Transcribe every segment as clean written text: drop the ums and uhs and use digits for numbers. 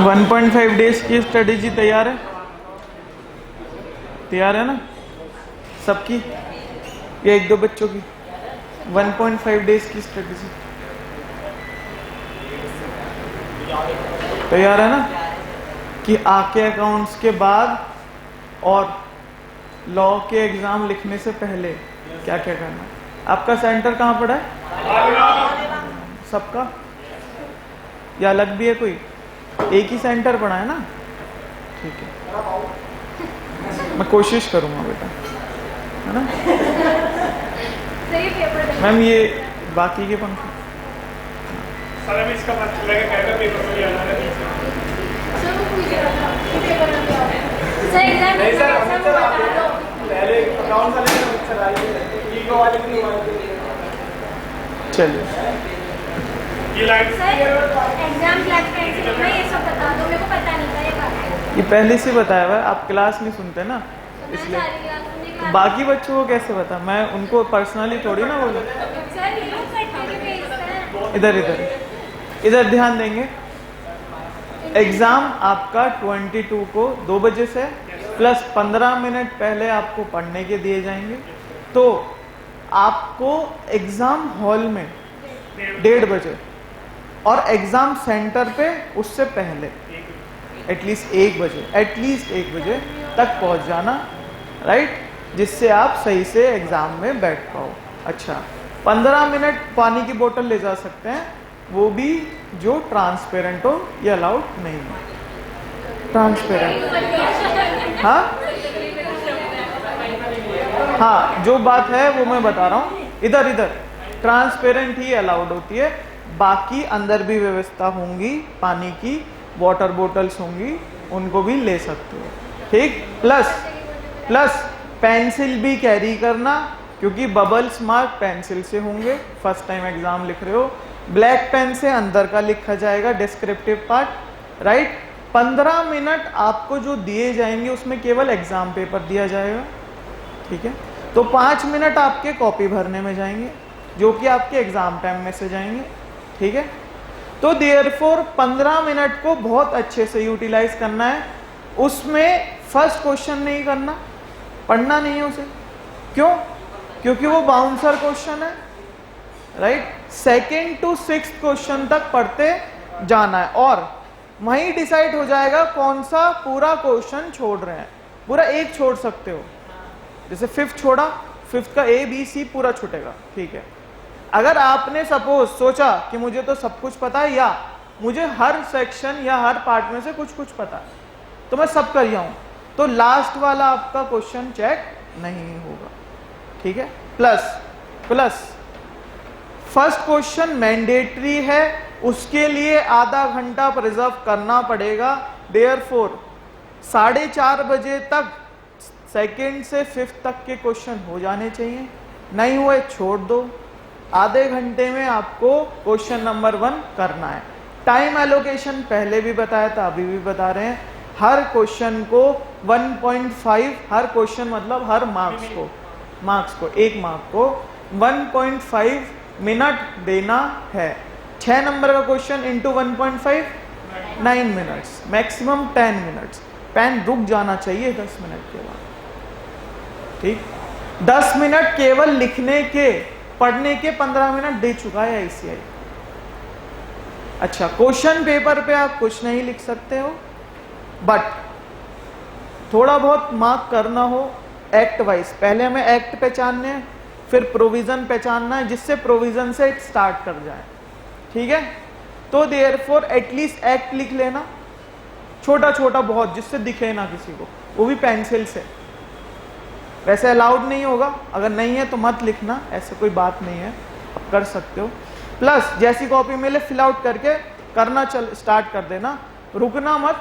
1.5 days की strategy तैयार है? तैयार है ना सबकी, या एक दो बच्चों की? 1.5 डेज की स्ट्रेटेजी तैयार है ना? कि आके अकाउंट्स के बाद और लॉ के एग्जाम लिखने से पहले क्या क्या करना है। आपका सेंटर कहाँ पड़ा है सबका, या अलग भी है कोई? एक ही सेंटर पड़ा है ना? ठीक है, मैं कोशिश करूंगा बेटा, है ना? मैम ये बाकी के पंख इसका मतलब है कि पेपर में आना है। नहीं सर, पहले अकाउंट वाले चलिए ये लाइट एग्जाम क्लास में ये सब बता दो, मेरे को पता नहीं था ये बात। ये पहले से बताया हुआ है, आप क्लास में सुनते ना इसलिए। बाकी बच्चों को कैसे बता, मैं उनको पर्सनली थोड़ी ना बोलूं। इधर इधर इधर ध्यान देंगे। एग्जाम आपका 22 को 2 बजे से प्लस 15 मिनट पहले आपको पढ़ने के दिए जाएंगे। तो आपको एग्जाम हॉल में 1:30 बजे और एग्जाम सेंटर पे उससे पहले एटलीस्ट 1 बजे तक पहुंच जाना, राइट, जिससे आप सही से एग्जाम में बैठ पाओ। अच्छा, 15 मिनट पानी की बोतल ले जा सकते हैं, वो भी जो ट्रांसपेरेंट हो, ये अलाउड नहीं है। ट्रांसपेरेंट, हाँ जो बात है वो मैं बता रहा हूँ। इधर ट्रांसपेरेंट ही अलाउड होती है, बाकी अंदर भी व्यवस्था होंगी, पानी की वाटर बोतल्स होंगी, उनको भी ले सकते हो, ठीक। प्लस पेंसिल भी कैरी करना, क्योंकि बबल्स मार्क पेंसिल से होंगे, फर्स्ट टाइम एग्जाम लिख रहे हो। ब्लैक पेन से अंदर का लिखा जाएगा डिस्क्रिप्टिव पार्ट, राइट। 15 मिनट आपको जो दिए जाएंगे उसमें केवल एग्जाम पेपर दिया जाएगा, ठीक है। तो 5 मिनट आपके कॉपी भरने में जाएंगे, जो कि आपके एग्जाम टाइम में से जाएंगे, ठीक है। तो देयरफॉर 15 मिनट को बहुत अच्छे से यूटिलाइज करना है। उसमें फर्स्ट क्वेश्चन नहीं करना, पढ़ना नहीं है उसे। क्यों? क्योंकि वो बाउंसर क्वेश्चन है, right. 2nd to 6th question तक पढ़ते जाना है और वहीं डिसाइड हो जाएगा कौन सा पूरा क्वेश्चन छोड़ रहे हैं। पूरा एक छोड़ सकते हो, जैसे 5th छोड़ा, 5th का ABC पूरा छूटेगा, ठीक है। अगर आपने सपोज सोचा कि मुझे तो सब कुछ पता है, या मुझे हर सेक्शन या हर पार्ट में से कुछ कुछ पता है, तो मैं सब कर रहा हूं, तो लास्ट वाला आपका क्वेश्चन चेक नहीं होगा, ठीक है। प्लस फर्स्ट क्वेश्चन मैंडेटरी है, उसके लिए आधा घंटा प्रिजर्व करना पड़ेगा। देयरफॉर 4:30 बजे तक 2nd से 5th तक के क्वेश्चन हो जाने चाहिए, नहीं हुए छोड़ दो। आधे घंटे में आपको क्वेश्चन नंबर 1 करना है। टाइम एलोकेशन पहले भी बताया था, अभी भी बता रहे हैं। हर क्वेश्चन को 1.5, हर क्वेश्चन मतलब हर मार्क्स को 1 मार्क को 1.5 मिनट देना है। 6 नंबर का question into 1.5 9 minutes, maximum 10 minutes. Pen रुक जाना चाहिए 10 मिनट के बाद, ठीक। 10 मिनट केवल लिखने के, पढ़ने के 15 मिनट दे चुका है ICI। अच्छा, क्वेश्चन पेपर पे आप कुछ नहीं लिख सकते हो, बट थोड़ा बहुत मार्क करना हो एक्ट वाइज। पहले हमें एक्ट पहचानने हैं, फिर प्रोविजन पहचानना है, जिससे प्रोविजन से स्टार्ट कर जाए, ठीक है। तो देयरफॉर एटलीस्ट एक्ट लिख लेना, छोटा छोटा बहुत, जिससे दिखे ना किसी को, वो भी पेंसिल से। वैसे अलाउड नहीं होगा, अगर नहीं है तो मत लिखना, ऐसे कोई बात नहीं है, आप कर सकते हो। प्लस जैसी कॉपी मिले फिल आउट करके करना स्टार्ट कर देना, रुकना मत।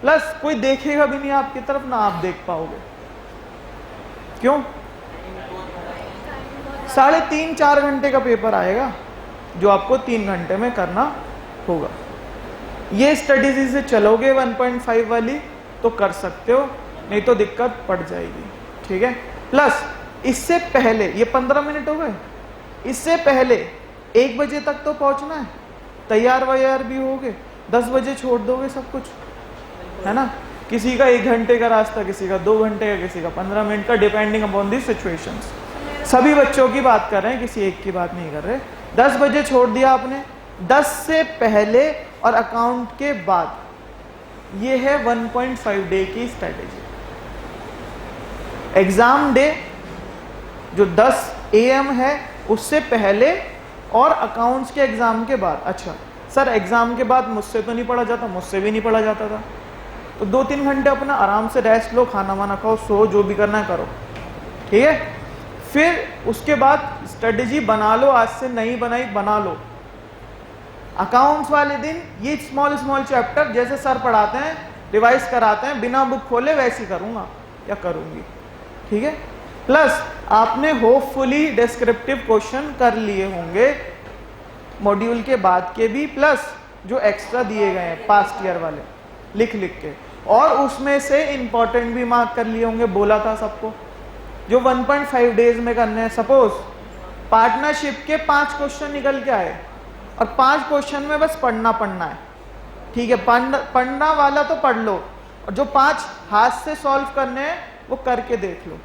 प्लस कोई देखेगा भी नहीं आपकी तरफ, ना आप देख पाओगे। क्यों? 3.5-4 घंटे का पेपर आएगा, जो आपको 3 घंटे में करना होगा। ये स्ट्रेटेजी से चलोगे 1.5 वाली तो कर सकते हो, नहीं तो दिक्कत पड़ जाएगी, ठीक है। प्लस इससे पहले, ये 15 मिनट हो गए, इससे पहले 1 बजे तक तो पहुंचना है, तैयार वैयार भी हो गए। 10 बजे छोड़ दोगे सब कुछ, है ना। किसी का 1 घंटे का रास्ता, किसी का 2 घंटे का, किसी का 15 मिनट का, डिपेंडिंग अपॉन दी सिचुएशंस। सभी बच्चों की बात कर रहे हैं, किसी एक की बात नहीं कर रहे। 10 बजे छोड़ दिया आपने, 10 से पहले और अकाउंट के बाद, ये है 1.5 डे की स्ट्रेटेजी। एग्जाम डे जो 10 AM है उससे पहले और अकाउंट्स के एग्जाम के बाद। अच्छा सर एग्जाम के बाद मुझसे तो नहीं पढ़ा जाता, मुझसे भी नहीं पढ़ा जाता था, तो 2-3 घंटे अपना आराम से रेस्ट लो, खाना वाना खाओ, सो, जो भी करना है करो, ठीक है। फिर उसके बाद स्ट्रेटेजी बना लो, आज से नहीं बनाई बना लो। अकाउंट्स वाले दिन ये स्मॉल स्मॉल चैप्टर जैसे सर पढ़ाते हैं, रिवाइज कराते हैं, बिना बुक खोले वैसे करूंगा या करूंगी, ठीक है। प्लस आपने होपफुली डिस्क्रिप्टिव क्वेश्चन कर लिए होंगे मॉड्यूल के बाद के भी, प्लस जो एक्स्ट्रा दिए गए हैं पास्ट ईयर वाले लिख लिख के, और उसमें से इंपॉर्टेंट भी मार्क कर लिए होंगे, बोला था सबको, जो 1.5 डेज में करने हैं। सपोज पार्टनरशिप के 5 क्वेश्चन निकल के आए और 5 क्वेश्चन में बस पढ़ना है, ठीक है। पढ़ना वाला तो पढ़ लो, और जो 5 हाथ से सॉल्व करने हैं वो करके देख लो,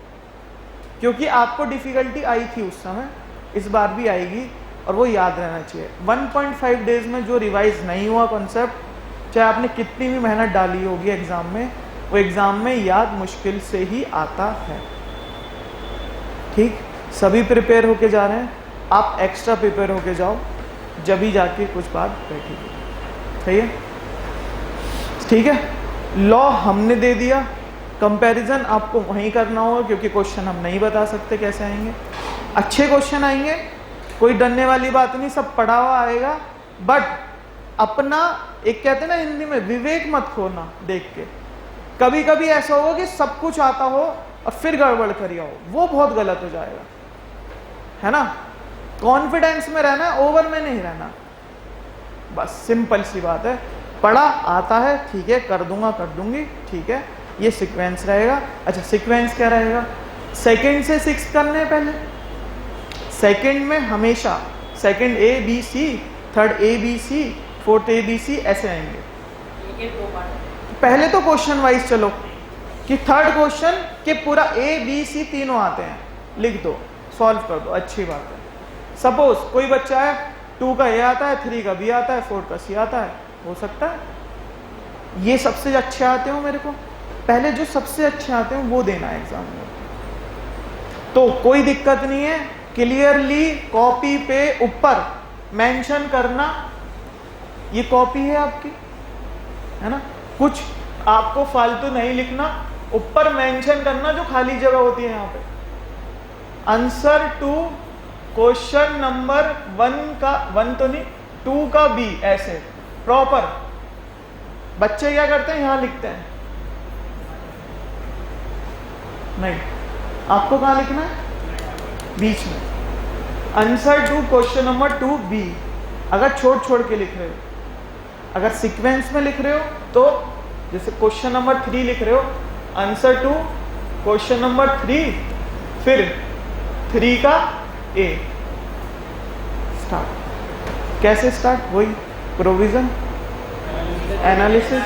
क्योंकि आपको डिफिकल्टी आई थी उस समय, इस बार भी आएगी, और वो याद रहना चाहिए। 1.5 डेज में जो रिवाइज नहीं हुआ कॉन्सेप्ट, चाहे आपने कितनी भी मेहनत डाली होगी एग्जाम में, वो एग्जाम में याद मुश्किल से ही आता है, ठीक। सभी प्रिपेयर होके जा रहे हैं, आप एक्स्ट्रा प्रिपेयर होके जाओ, जब ही जाके कुछ बात बैठेगी, सही है, ठीक है। लॉ हमने दे दिया, कंपैरिजन आपको वहीं करना होगा, क्योंकि क्वेश्चन हम नहीं बता सकते कैसे आएंगे। अच्छे क्वेश्चन आएंगे, कोई डरने वाली बात नहीं, सब पढ़ा हुआ आएगा, बट अपना एक कहते हैं ना हिंदी में, विवेक मत खोना देख के। कभी कभी ऐसा होगा कि सब कुछ आता हो और फिर गड़बड़ करिया हो, वो बहुत गलत हो जाएगा, है ना। कॉन्फिडेंस में रहना है, ओवर में नहीं रहना, बस सिंपल सी बात है। पढ़ा आता है, ठीक है, कर दूंगा कर दूंगी, ठीक है, ये सीक्वेंस रहेगा। अच्छा सीक्वेंस क्या रहेगा, सेकंड से 6 करने हैं पहले, सेकंड में हमेशा second ABC, third ABC, fourth ABC ऐसे आएंगे। पहले तो क्वेश्चन वाइज चलो कि थर्ड क्वेश्चन के पूरा ABC तीनों आते हैं, लिख दो, सॉल्व कर दो, अच्छी बात है। सपोज कोई बच्चा है 2 का A आता है, 3 का B आता है, 4 का C आता है, हो सकता है ये सबसे अच्छे आते हो मेरे को, पहले जो सबसे अच्छे आते हैं वो देना है एग्जाम में, तो कोई दिक्कत नहीं है। क्लियरली कॉपी पे ऊपर मेंशन करना, ये कॉपी है आपकी, है ना, कुछ आपको फालतू नहीं लिखना, ऊपर मेंशन करना जो खाली जगह होती है यहाँ पे, आंसर टू क्वेश्चन नंबर 1 का 1 तो नहीं 2 का B, ऐसे प्रॉपर। बच्चे क्या करते हैं, यहां लिखते हैं, नहीं, आपको कहां लिखना है, बीच में। Answer to question number 2B, अगर छोड़ छोड़ के लिख रहे हो, अगर सीक्वेंस में लिख रहे हो तो जैसे क्वेश्चन नंबर 3 लिख रहे हो, आंसर टू क्वेश्चन नंबर 3, फिर 3 का A, स्टार्ट। कैसे स्टार्ट, वही प्रोविजन, एनालिसिस,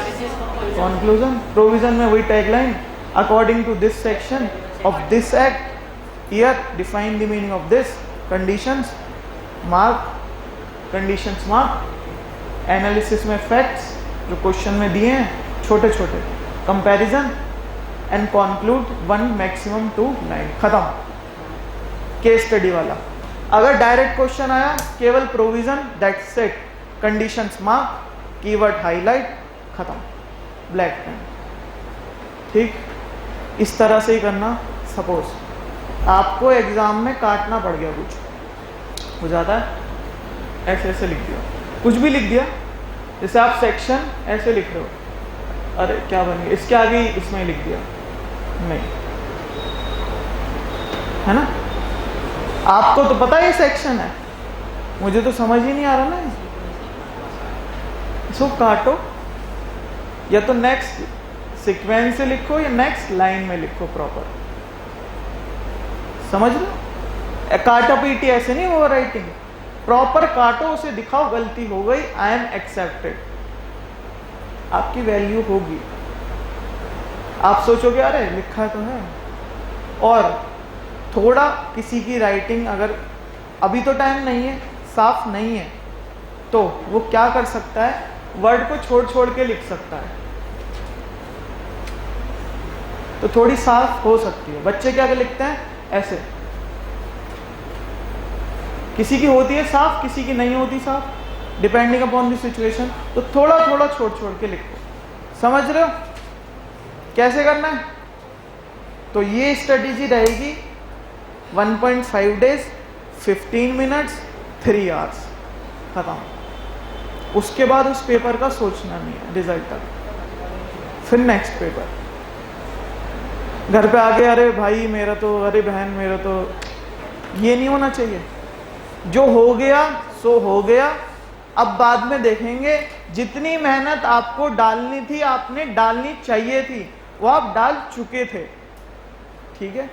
कंक्लूजन। प्रोविजन में वही tagline, according to this section of this act, here define the meaning of this, conditions mark, conditions mark, analysis में facts जो question में दिए हैं छोटे छोटे, comparison and conclude 1 maximum 2 line, खत्म। केस स्टडी वाला अगर डायरेक्ट क्वेश्चन आया, केवल provision, that's it, conditions mark, keyword highlight, खत्म, ब्लैक पेन, ठीक। इस तरह से ही करना। सपोज आपको एग्जाम में काटना पड़ गया, कुछ हो जाता है, ऐसे ऐसे लिख दिया, कुछ भी लिख दिया, जैसे आप सेक्शन ऐसे लिख रहे हो, अरे क्या बन गया, इसके आगे इसमें लिख दिया, नहीं, है ना। आपको तो पता है सेक्शन है, मुझे तो समझ ही नहीं आ रहा ना, इसको काटो, या तो नेक्स्ट सीक्वेंस से लिखो या नेक्स्ट लाइन में लिखो, प्रॉपर समझ लो। काटा पीटी ऐसे नहीं, ओवर राइटिंग, प्रॉपर काटो, उसे दिखाओ गलती हो गई, आई एम एक्सेप्टेड, आपकी वैल्यू होगी। आप सोचोगे अरे लिखा तो है, और थोड़ा किसी की राइटिंग अगर अभी तो टाइम नहीं है, साफ नहीं है, तो वो क्या कर सकता है, वर्ड को छोड़ छोड़ के लिख सकता है, तो थोड़ी साफ हो सकती है। बच्चे क्या लिखते हैं ऐसे, किसी की होती है साफ, किसी की नहीं होती साफ, डिपेंडिंग अपॉन द सिचुएशन। तो थोड़ा थोड़ा छोड़ छोड़ के लिखो। समझ रहे हो कैसे करना है? तो ये स्ट्रेटेजी रहेगी 1.5 डेज, 15 मिनट्स, 3 आवर्स, खत्म। उसके बाद उस पेपर का सोचना नहीं है रिजल्ट तक। फिर नेक्स्ट पेपर, घर पे आके अरे भाई मेरा तो, अरे बहन मेरा तो, ये नहीं होना चाहिए। जो हो गया सो हो गया, अब बाद में देखेंगे। जितनी मेहनत आपको डालनी थी, आपने डालनी चाहिए थी, वो आप डाल चुके थे, ठीक है।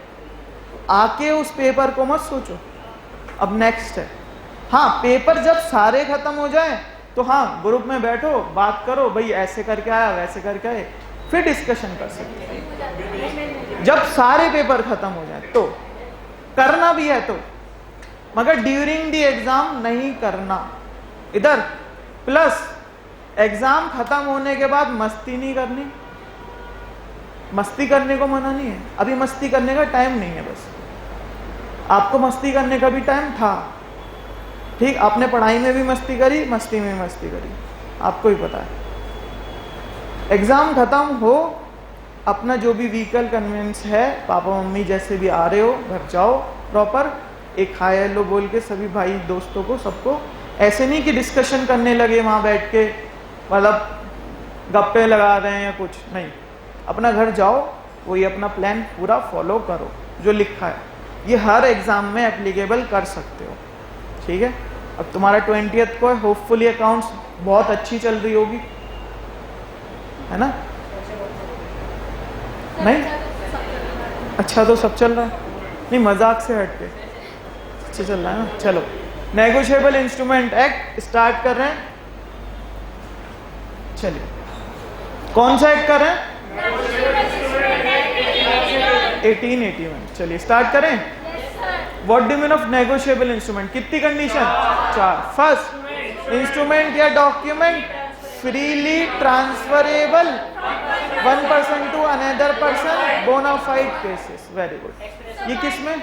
आके उस पेपर को मत सोचो। अब नेक्स्ट है, हाँ पेपर जब सारे खत्म हो जाए तो हाँ ग्रुप में बैठो, बात करो, भाई ऐसे करके आया वैसे करके आए, फिर डिस्कशन कर सकते हैं। जब सारे पेपर खत्म हो जाए तो करना भी है तो, मगर ड्यूरिंग द एग्जाम नहीं करना। इधर प्लस एग्जाम खत्म होने के बाद मस्ती नहीं करनी। मस्ती करने को मना नहीं है, अभी मस्ती करने का टाइम नहीं है। बस आपको मस्ती करने का भी टाइम था, ठीक, आपने पढ़ाई में भी मस्ती करी, मस्ती में भी मस्ती करी, आपको ही पता है। एग्जाम खत्म हो, अपना जो भी व्हीकल कन्वेंस है, पापा मम्मी जैसे भी आ रहे हो, घर जाओ प्रॉपर, एक हाय हेलो बोल के सभी भाई दोस्तों को, सबको। ऐसे नहीं कि डिस्कशन करने लगे वहाँ बैठ के, मतलब गप्पे लगा रहे हैं या कुछ नहीं। अपना घर जाओ, वही अपना प्लान पूरा फॉलो करो जो लिखा है। ये हर एग्जाम में एप्लीकेबल कर सकते हो, ठीक है। अब तुम्हारा 20th को है, होपफुली अकाउंट्स बहुत अच्छी चल रही होगी, है ना? नहीं अच्छा तो सब चल रहा है, नहीं मजाक से हट के अच्छा चल रहा है ना। चलो नेगोशिएबल इंस्ट्रूमेंट एक्ट स्टार्ट कर रहे हैं। चलिए कौन सा एक्ट कर रहे हैं? 1881। चलिए स्टार्ट करें। What do mean of negotiable instrument? कितनी कंडीशन? 4। फर्स्ट, इंस्ट्रूमेंट या document freely transferable one person to another person, bona fide cases. Very good. ये किस में?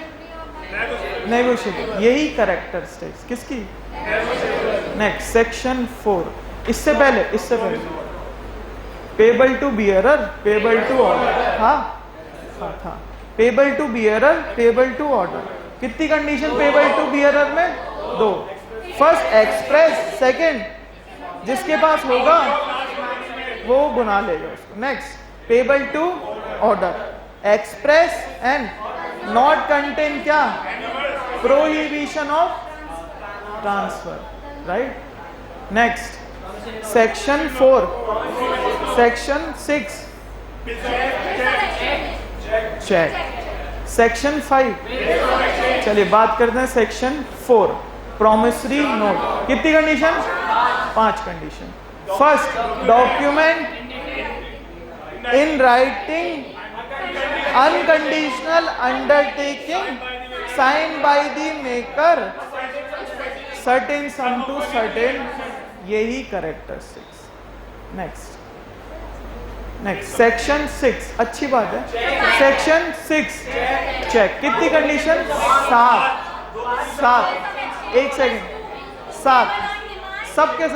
नेगोशिएबल। यही कैरेक्टरिस्टिक्स किसकी? Next section 4। इससे पहले payable to bearer, payable to order. हाँ था payable to bearer, payable to order. कितनी कंडीशन पेबल टू बियरर में? 2। फर्स्ट एक्सप्रेस, सेकंड जिसके पास होगा वो बुना लेगा उसको। Next payable to order, express and not contain क्या? Prohibition of transfer, right. Next section 4, section 6 cheque, section 5। चलिए बात करते हैं सेक्शन 4, प्रॉमिसरी नोट। कितनी condition? 5 condition. First, document in writing unconditional undertaking sign by the maker certain sum to certain, यही characteristics. Next section 6, अच्छी बात है। Section 6 cheque. कितनी कंडीशन? 7। एक सेकंड, 7। सबके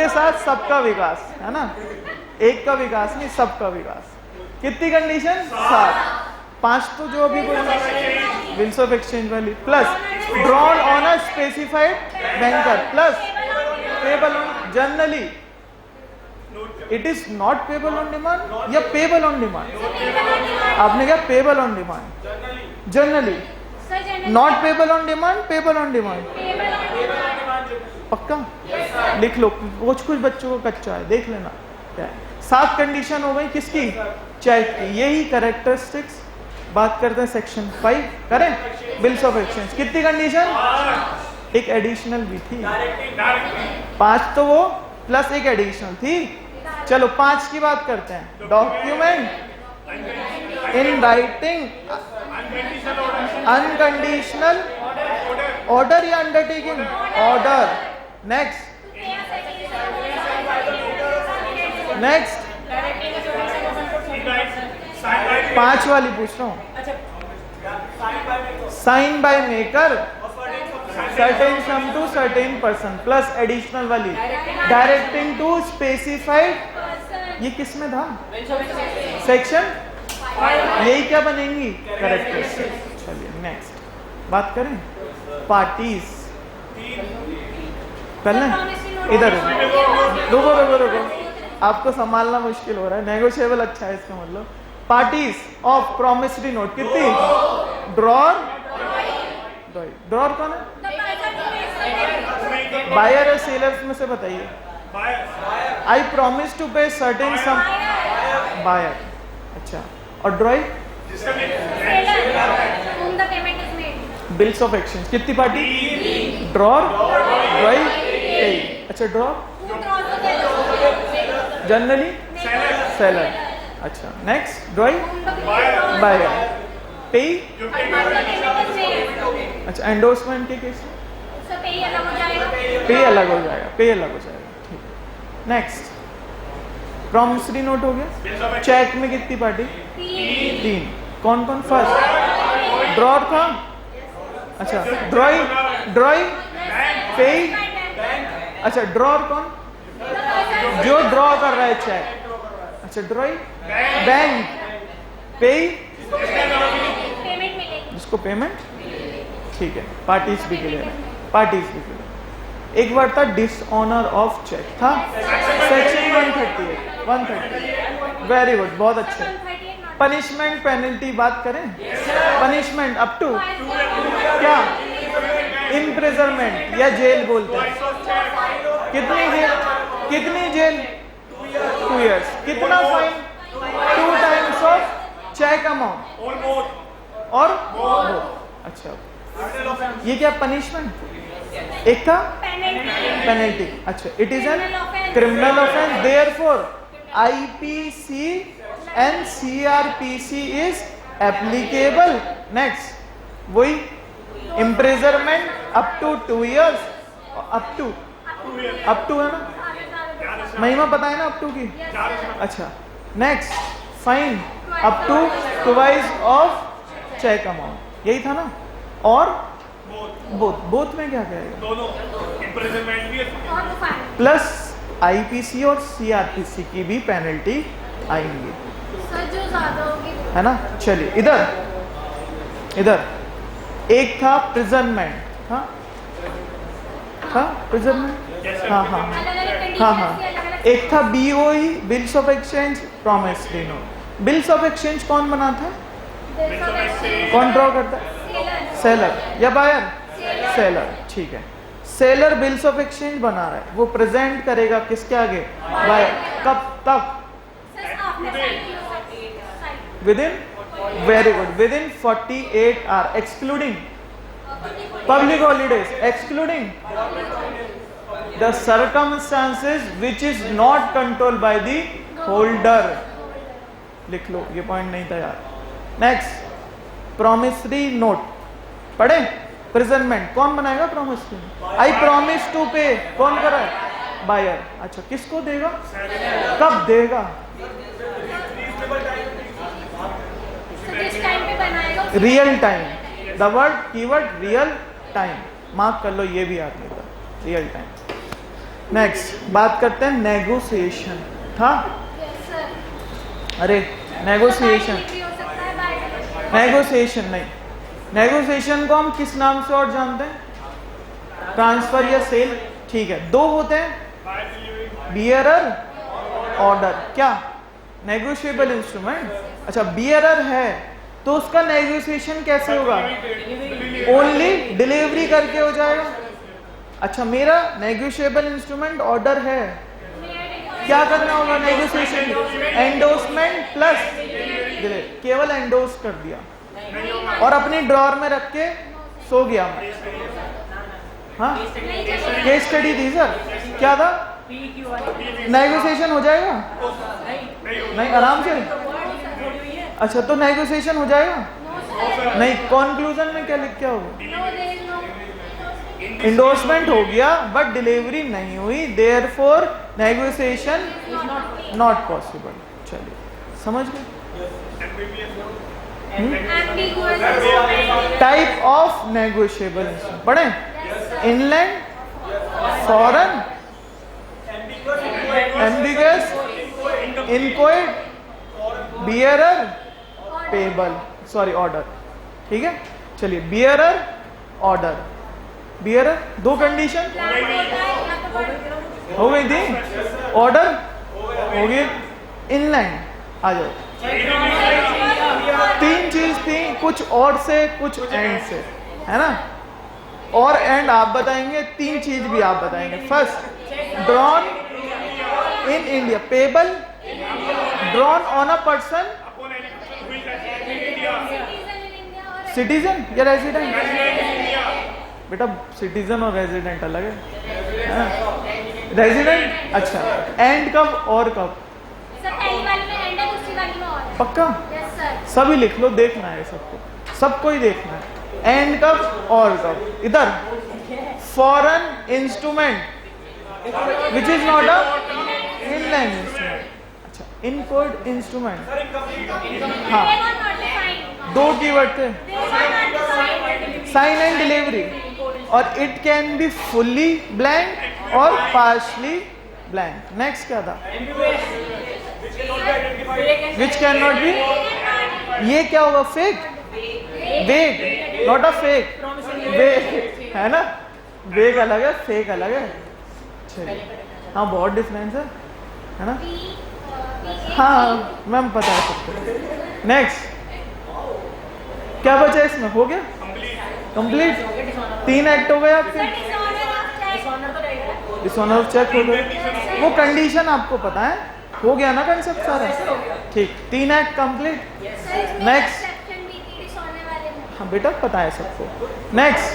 साथ सबका विकास, है ना? एक का विकास नहीं, सबका विकास। कितनी कंडीशन? 7। 5 तो जो अभी बोला, विल्स ऑफ एक्सचेंज वाली, plus drawn on a specified banker, plus payable on generally. It is not payable on demand या पेबल ऑन डिमांड? आपने क्या? Payable on demand. Generally not payable on demand, payable on demand. पक्का लिख लो, कुछ बच्चों को कच्चा है, देख लेना क्या है। 7 कंडीशन हो गई किसकी? चेक की। यही कैरेक्टरिस्टिक्स। बात करते हैं सेक्शन 5 करें, बिल्स ऑफ एक्सचेंज। कितनी कंडीशन? एक एडिशनल भी थी। 5 तो वो प्लस एक एडिशनल थी। चलो 5 की बात करते हैं। Document in writing unconditional order या अंडरटेकिंग ऑर्डर। नेक्स्ट नेक्स्ट 5 वाली पूछ रहा हूं। Sign by maker certain sum to certain person plus additional वाली डायरेक्टिंग टू स्पेसिफाइड। ये किस में था? सेक्शन। यही क्या बनेंगी? कैरेक्टरिस्टिक। चलिए नेक्स्ट बात करें पार्टीज। पहले इधर रुको रुको रुको, आपको संभालना मुश्किल हो रहा है। नेगोशिएबल अच्छा है इसका मतलब। पार्टीज ऑफ प्रॉमिसरी नोट कितनी? ड्रॉर ड्रॉर कौन है? बायर और सेलर्स में से बताइए। आई प्रॉमिस टू पे सर्टेन सम। बायर। अच्छा, और ड्रॉई? बिल्स ऑफ एक्सचेंज कितनी पार्टी? ड्रॉर ड्रॉई। अच्छा, ड्रॉर जनरली सेलर। अच्छा, नेक्स्ट ड्रॉई बायर। पे? अच्छा, एंडोर्समेंट के केस में पे अलग हो जाएगा। पे अलग हो जाएगा, ठीक है। नेक्स्ट प्रॉमिसरी नोट हो गया। चेक में कितनी पार्टी? 3। कौन कौन? फर्स्ट ड्रॉर था। अच्छा, ड्रॉई पे। अच्छा, ड्रॉर कौन? जो ड्रॉ कर रहा है चेक। अच्छा, ड्रॉई बैंक। पे जिसको पेमेंट। ठीक है, पार्टीज भी क्लियर है। पार्टीज भी क्लियर। एक बार था डिसऑनर ऑफ चेक था सेक्शन 130। वेरी गुड, बहुत अच्छे। पनिशमेंट पेनल्टी बात करें। पनिशमेंट अप टू क्या? इम्प्रिजनमेंट या जेल बोलते हैं। कितनी जेल? 2 years। कितना fine? 2 times of check amount और अच्छा, ये क्या? पनिशमेंट। एक था पेनल्टी। अच्छा, it is an criminal offence, therefore IPC and CRPC is applicable. Next वही imprisonment up to 2 years। Up to है ना? महिमा पता है ना अप टू की? अच्छा, next fine up to 2x of check amount. यही था ना? और बोथ में क्या कहेगा? दोनों इम्प्रिजनमेंट भी प्लस IPC और CRPC की भी पेनल्टी आएंगी, है ना? चलिए इधर एक था प्रिजनमेंट। प्रिजनमेंट। हाँ। एक था BOE bills of exchange promissory note. Bills of exchange कौन बनाता है? कौन ड्रॉ करता है? सेलर या बायर? सेलर। ठीक है, सेलर बिल्स ऑफ एक्सचेंज बना रहा है, वो प्रेजेंट करेगा किसके आगे? बायर। कब तक? Within. Very good, within 48 hour excluding public holidays, excluding the circumstances which is not controlled by the holder. लिख लो, ये पॉइंट नहीं था यार। नेक्स्ट प्रॉमिसरी नोट पढ़े। प्रिजनमेंट कौन बनाएगा? प्रॉमिसरी। आई प्रॉमिस टू पे कौन कर रहा है? बायर। अच्छा, किसको देगा? कब देगा? Real time. The word keyword real time, mark कर लो, ये भी याद नहीं था। Real time. नेक्स्ट बात करते हैं नेगोशिएशन। था? अरे नेगोशिएशन नहीं, नेगोशिएशन को हम किस नाम से और जानते हैं? ट्रांसफर या सेल। ठीक है, 2 होते हैं, बियरर ऑर्डर। क्या? Negotiable instrument. अच्छा, बियरर है तो उसका नेगोशिएशन कैसे होगा? ओनली डिलीवरी करके हो जाएगा। अच्छा, मेरा नेगोशिएबल इंस्ट्रूमेंट ऑर्डर है, क्या करना होगा? नेगोशिएशन एंडोर्समेंट प्लस केवल एंडोर्स कर दिया और अपनी ड्रॉर में रख के सो गया। हाँ, केस स्टडी थी सर। क्या था? नेगोशिएशन हो जाएगा? नहीं, आराम से। अच्छा, तो नेगोशिएशन हो जाएगा? नहीं, कंक्लूजन में क्या लिख के होगा? इंडोर्समेंट हो गया बट डिलीवरी नहीं हुई, देयरफॉर नेगोशिएशन नॉट पॉसिबल। चलिए, समझ गए? टाइप ऑफ नेगोशिएबल पढ़े? Inland, foreign, ambiguous, inchoate, bearer, payable, sorry order. ठीक है, चलिए, बियरर, ऑर्डर। बियरर, दो कंडीशन हो गई थी, ऑर्डर हो गई, इनलैंड आ जाओ। तीन चीज थी, कुछ और से कुछ एंड से, है ना? और एंड आप बताएंगे, तीन चीज भी आप बताएंगे। First, drawn in India, payable, drawn on a person, citizen या रेजिडेंट? बेटा, सिटीजन और रेजिडेंट अलग है। रेजिडेंट, अच्छा। एंड कब और कब? सर, पहली वाली में एंड है, दूसरी वाली में और है। पक्का? Yes sir. सभी लिख लो, देखना है सबको, सबको ही देखना है। एंड कब और कब? इधर, foreign instrument which is not a inland instrument. अच्छा, इनकोड इंस्ट्रूमेंट, हाँ, दो कीवर्ड थे, साइन एंड डिलीवरी। और it can be fully blank और पार्शली ब्लैंक। नेक्स्ट क्या था? विच कैन नॉट बी, ये क्या होगा? फेक, वेग, नॉट अ फेक, वेग, है ना? वेग अलग है, फेक अलग है। चलिए, हाँ, बहुत डिफरेंस है ना? हाँ मैम, पता है सबको। नेक्स्ट क्या बचा इसमें? हो गया कंप्लीट? तीन एक्ट हो गए आपके। डिसऑनर ऑफ चेक हो गए, वो कंडीशन आपको पता है, हो गया ना कंसेप्ट सारा? ठीक, तीन एक्ट कंप्लीट। नेक्स्ट, हाँ बेटा, पता है सबको। Next,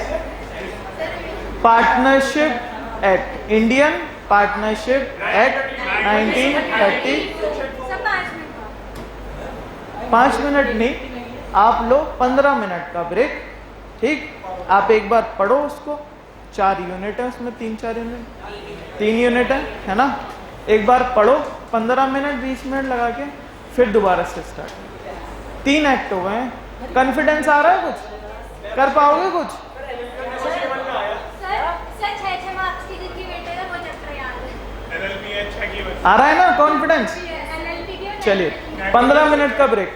partnership act, Indian partnership act 1930। 5 minute नहीं, आप लो 15 मिनट का ब्रेक। ठीक, आप एक बार पढ़ो उसको, 4 यूनिट है उसमें, 3-4 यूनिट, 3 यूनिट है ना? एक बार पढ़ो 15 मिनट 20 मिनट लगा के, फिर दोबारा से स्टार्ट। 3 एक्ट हो गए हैं। कॉन्फिडेंस आ रहा है? कुछ कर पाओगे? कुछ आ रहा है ना? कॉन्फिडेंस? चलिए, 15 मिनट का ब्रेक।